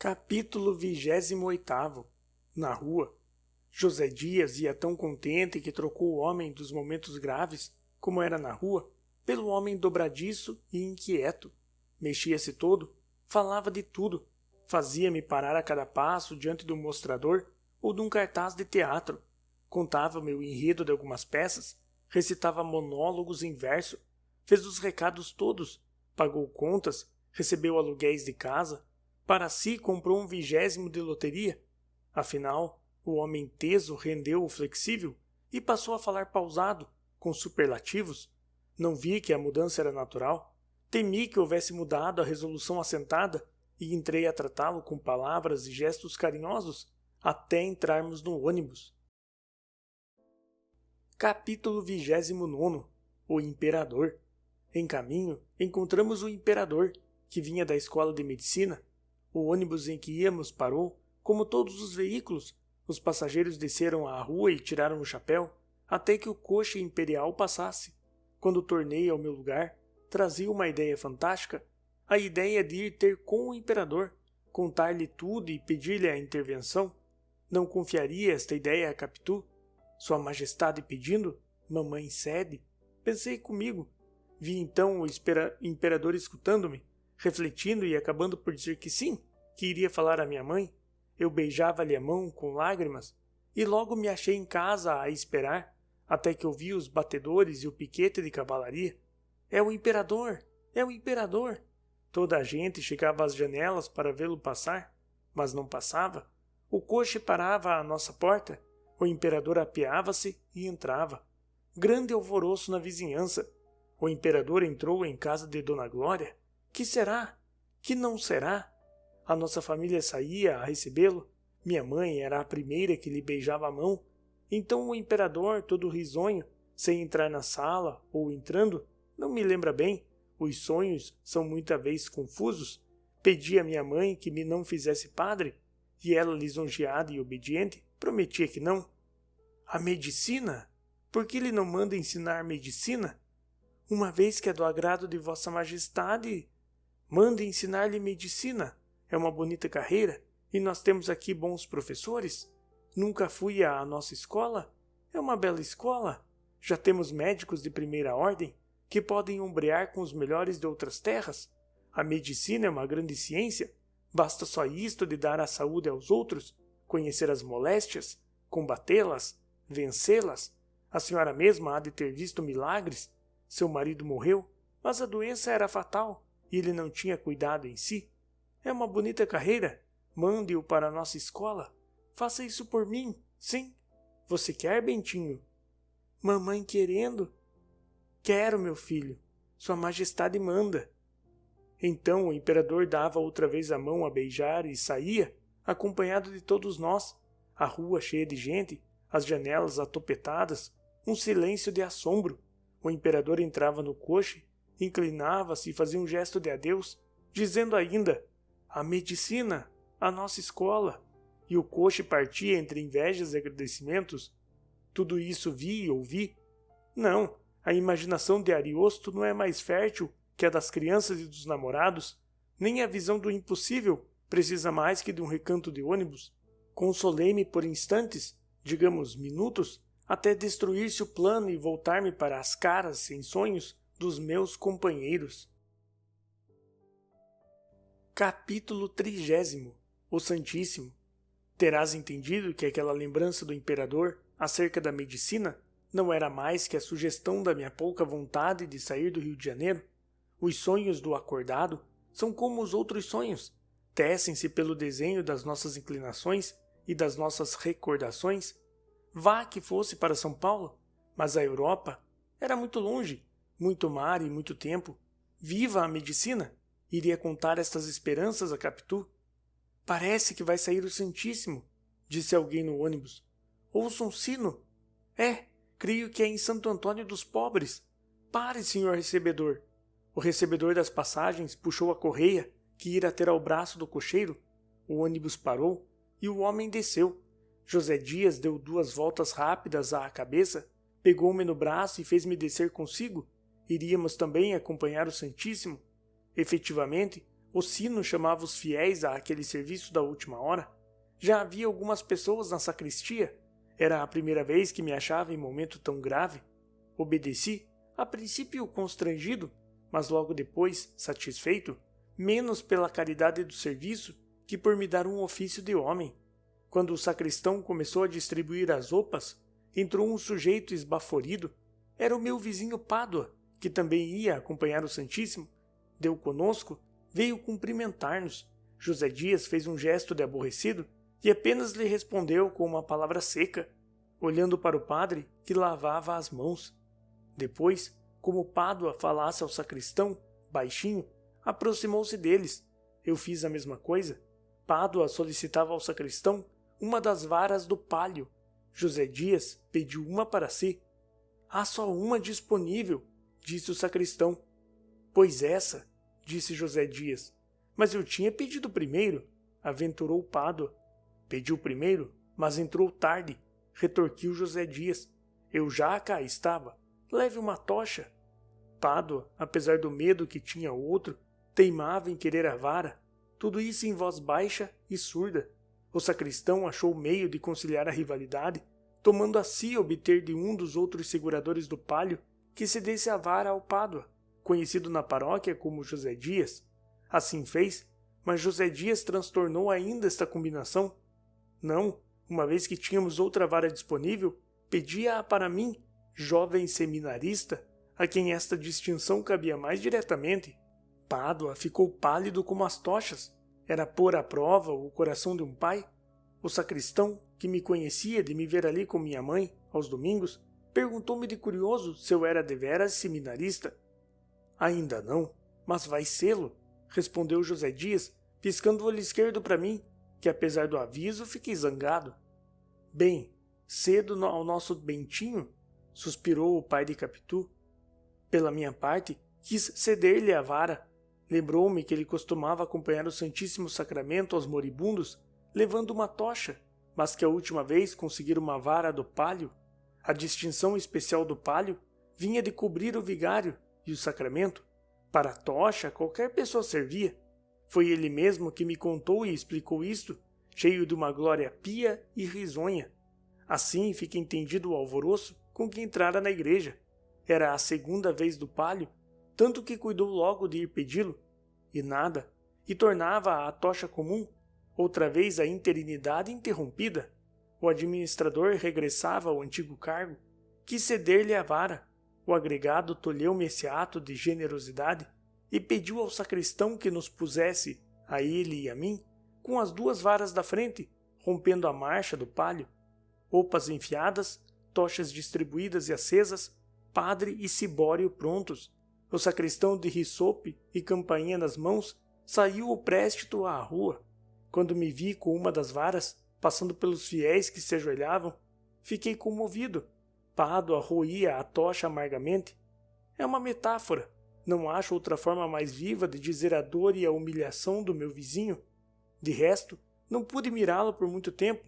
Capítulo 28. Na rua. José Dias ia tão contente que trocou o homem dos momentos graves, como era na rua, pelo homem dobradiço e inquieto. Mexia-se todo, falava de tudo, fazia-me parar a cada passo diante de um mostrador ou de um cartaz de teatro, contava-me o enredo de algumas peças, recitava monólogos em verso, fez os recados todos, pagou contas, recebeu aluguéis de casa, para si comprou um 20º de loteria. Afinal, o homem teso rendeu o flexível e passou a falar pausado, com superlativos. Não vi que a mudança era natural. Temi que houvesse mudado a resolução assentada e entrei a tratá-lo com palavras e gestos carinhosos até entrarmos no ônibus. Capítulo 29. O Imperador. Em caminho, encontramos o imperador, que vinha da escola de medicina. O ônibus em que íamos parou, como todos os veículos. Os passageiros desceram à rua e tiraram o chapéu, até que o coche imperial passasse. Quando tornei ao meu lugar, trazia uma ideia fantástica, a ideia de ir ter com o imperador, contar-lhe tudo e pedir-lhe a intervenção. Não confiaria esta ideia a Capitu? Sua Majestade pedindo, mamãe cede. Pensei comigo. Vi então o imperador escutando-me, refletindo e acabando por dizer que sim, que iria falar à minha mãe. Eu beijava-lhe a mão com lágrimas e logo me achei em casa a esperar, até que ouvi os batedores e o piquete de cavalaria. É o imperador! É o imperador! Toda a gente chegava às janelas para vê-lo passar, mas não passava. O coche parava à nossa porta, o imperador apeava-se e entrava. Grande alvoroço na vizinhança. O imperador entrou em casa de Dona Glória. Que será? Que não será? A nossa família saía a recebê-lo. Minha mãe era a primeira que lhe beijava a mão. Então o imperador, todo risonho, sem entrar na sala ou entrando, não me lembra bem, os sonhos são muita vez confusos, pedia a minha mãe que me não fizesse padre, e ela, lisonjeada e obediente, prometia que não. A medicina? Por que ele não manda ensinar medicina? Uma vez que é do agrado de Vossa Majestade, manda ensinar-lhe medicina. É uma bonita carreira, e nós temos aqui bons professores. Nunca fui à nossa escola? É uma bela escola. Já temos médicos de primeira ordem, que podem ombrear com os melhores de outras terras. A medicina é uma grande ciência. Basta só isto de dar a saúde aos outros, conhecer as moléstias, combatê-las, vencê-las. A senhora mesma há de ter visto milagres. Seu marido morreu, mas a doença era fatal, e ele não tinha cuidado em si. É uma bonita carreira. Mande-o para a nossa escola. Faça isso por mim, sim. Você quer, Bentinho? Mamãe querendo? Quero, meu filho. Sua Majestade manda. Então o imperador dava outra vez a mão a beijar e saía, acompanhado de todos nós. A rua cheia de gente, as janelas atopetadas, um silêncio de assombro. O imperador entrava no coche, inclinava-se e fazia um gesto de adeus, dizendo ainda: a medicina, a nossa escola. E o coche partia entre invejas e agradecimentos. Tudo isso vi e ouvi. Não, a imaginação de Ariosto não é mais fértil que a das crianças e dos namorados. Nem a visão do impossível precisa mais que de um recanto de ônibus. Consolei-me por instantes, digamos minutos, até destruir-se o plano e voltar-me para as caras sem sonhos dos meus companheiros. Capítulo 30. O Santíssimo. Terás entendido que aquela lembrança do imperador acerca da medicina não era mais que a sugestão da minha pouca vontade de sair do Rio de Janeiro. Os sonhos do acordado são como os outros sonhos, tecem-se pelo desenho das nossas inclinações e das nossas recordações. Vá que fosse para São Paulo, mas a Europa era muito longe, muito mar e muito tempo. Viva a medicina! Iria contar estas esperanças a Capitu. Parece que vai sair o Santíssimo, disse alguém no ônibus. Ouça um sino. Creio que é em Santo Antônio dos Pobres. Pare, senhor recebedor. O recebedor das passagens puxou a correia que ira ter ao braço do cocheiro. O ônibus parou e o homem desceu. José Dias deu 2 voltas rápidas à cabeça, pegou-me no braço e fez-me descer consigo. Iríamos também acompanhar o Santíssimo. Efetivamente, O sino chamava os fiéis àquele serviço da última hora. Já havia algumas pessoas na sacristia. Era a primeira vez que me achava em momento tão grave. Obedeci, a princípio constrangido, mas logo depois satisfeito, menos pela caridade do serviço que por me dar um ofício de homem. Quando o sacristão começou a distribuir as roupas, entrou um sujeito esbaforido. Era o meu vizinho Pádua, que também ia acompanhar o Santíssimo. Deu conosco, veio cumprimentar-nos. José Dias fez um gesto de aborrecido e apenas lhe respondeu com uma palavra seca, olhando para o padre que lavava as mãos. Depois, como Pádua falasse ao sacristão, baixinho, aproximou-se deles. Eu fiz a mesma coisa. Pádua solicitava ao sacristão uma das varas do palio. José Dias pediu uma para si. Há só uma disponível, disse o sacristão. Pois essa, disse José Dias. Mas eu tinha pedido primeiro, aventurou Pádua. Pediu primeiro, mas entrou tarde, retorquiu José Dias. Eu já cá estava. Leve uma tocha. Pádua, apesar do medo que tinha o outro, teimava em querer a vara. Tudo isso em voz baixa e surda. O sacristão achou meio de conciliar a rivalidade, tomando a si obter de um dos outros seguradores do palio que se desse a vara ao Pádua, conhecido na paróquia como José Dias. Assim fez, mas José Dias transtornou ainda esta combinação. Não, uma vez que tínhamos outra vara disponível, pedia-a para mim, jovem seminarista, a quem esta distinção cabia mais diretamente. Pádua ficou pálido como as tochas. Era pôr à prova o coração de um pai. O sacristão, que me conhecia de me ver ali com minha mãe, aos domingos, perguntou-me de curioso se eu era deveras seminarista. Ainda não, mas vai sê-lo, respondeu José Dias, piscando o olho esquerdo para mim, que apesar do aviso fiquei zangado. Bem, cedo ao nosso Bentinho, suspirou o pai de Capitu. Pela minha parte, quis ceder-lhe a vara. Lembrou-me que ele costumava acompanhar o Santíssimo Sacramento aos moribundos, levando uma tocha, mas que a última vez conseguira uma vara do palio. A distinção especial do palio vinha de cobrir o vigário e o sacramento. Para a tocha, qualquer pessoa servia. Foi ele mesmo que me contou e explicou isto, cheio de uma glória pia e risonha. Assim fica entendido o alvoroço com que entrara na igreja. Era a segunda vez do palio, tanto que cuidou logo de ir pedi-lo, e nada, e tornava a tocha comum, outra vez a interinidade interrompida. O administrador regressava ao antigo cargo, quis ceder-lhe a vara. O agregado tolheu-me esse ato de generosidade e pediu ao sacristão que nos pusesse, a ele e a mim, com as duas varas da frente, rompendo a marcha do palio. Roupas enfiadas, tochas distribuídas e acesas, padre e cibório prontos. O sacristão de risope e campainha nas mãos saiu o préstito à rua. Quando me vi com uma das varas, passando pelos fiéis que se ajoelhavam, fiquei comovido. Pádua roía a tocha amargamente. É uma metáfora. Não acho outra forma mais viva de dizer a dor e a humilhação do meu vizinho. De resto, não pude mirá-lo por muito tempo,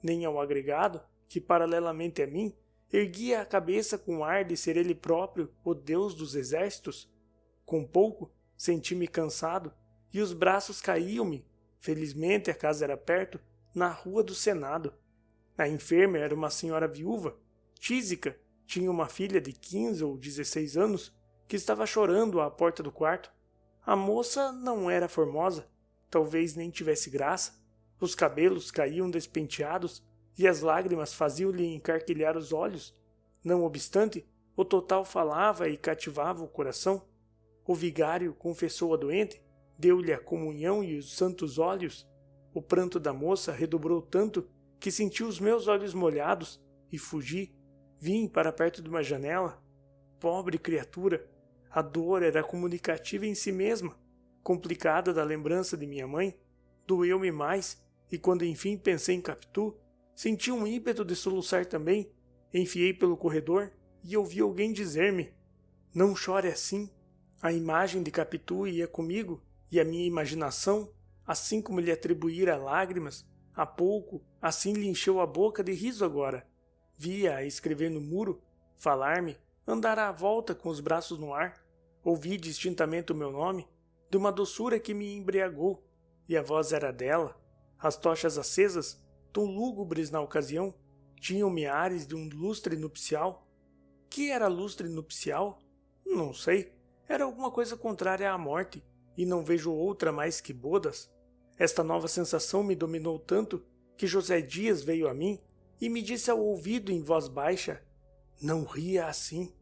nem ao agregado, que paralelamente a mim, erguia a cabeça com ar de ser ele próprio o Deus dos exércitos. Com pouco, senti-me cansado e os braços caíam-me. Felizmente a casa era perto, na rua do Senado. A enferma era uma senhora viúva, tísica, tinha uma filha de 15 ou 16 anos, que estava chorando à porta do quarto. A moça não era formosa, talvez nem tivesse graça. Os cabelos caíam despenteados e as lágrimas faziam-lhe encarquilhar os olhos. Não obstante, o total falava e cativava o coração. O vigário confessou a doente, deu-lhe a comunhão e os santos óleos. O pranto da moça redobrou tanto que senti os meus olhos molhados e fugi. Vim para perto de uma janela. Pobre criatura! A dor era comunicativa em si mesma, complicada da lembrança de minha mãe. Doeu-me mais, e quando enfim pensei em Capitu, senti um ímpeto de soluçar também. Enfiei pelo corredor e ouvi alguém dizer-me: "Não chore assim." A imagem de Capitu ia comigo, e a minha imaginação, assim como lhe atribuíra lágrimas, há pouco, assim lhe encheu a boca de riso agora. Via-a escrever no muro, falar-me, andar à volta com os braços no ar. Ouvi distintamente o meu nome. de uma doçura que me embriagou, e a voz era dela. As tochas acesas, tão lúgubres na ocasião, tinham-me ares de um lustre nupcial. Que era lustre nupcial? Não sei. Era alguma coisa contrária à morte, e não vejo outra mais que bodas. Esta nova sensação me dominou tanto que José Dias veio a mim e me disse ao ouvido em voz baixa: não ria assim.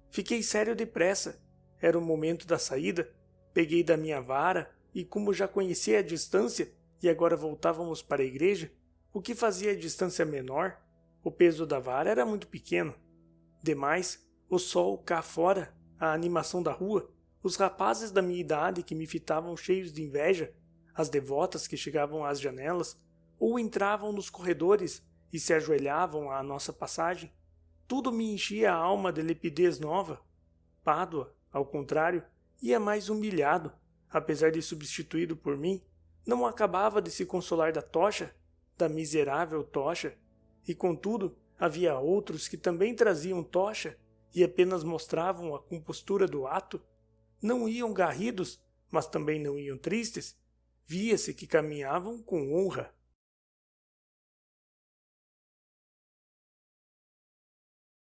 Fiquei sério depressa. Era o momento da saída. Peguei da minha vara e, como já conhecia a distância e agora voltávamos para a igreja, o que fazia a distância menor, o peso da vara era muito pequeno. Demais, o sol cá fora, a animação da rua, os rapazes da minha idade que me fitavam cheios de inveja, as devotas que chegavam às janelas ou entravam nos corredores e se ajoelhavam à nossa passagem, tudo me enchia a alma de lepidez nova. Pádua, ao contrário, ia mais humilhado, apesar de substituído por mim, não acabava de se consolar da tocha, da miserável tocha, e contudo havia outros que também traziam tocha e apenas mostravam a compostura do ato. Não iam garridos, mas também não iam tristes. Via-se que caminhavam com honra.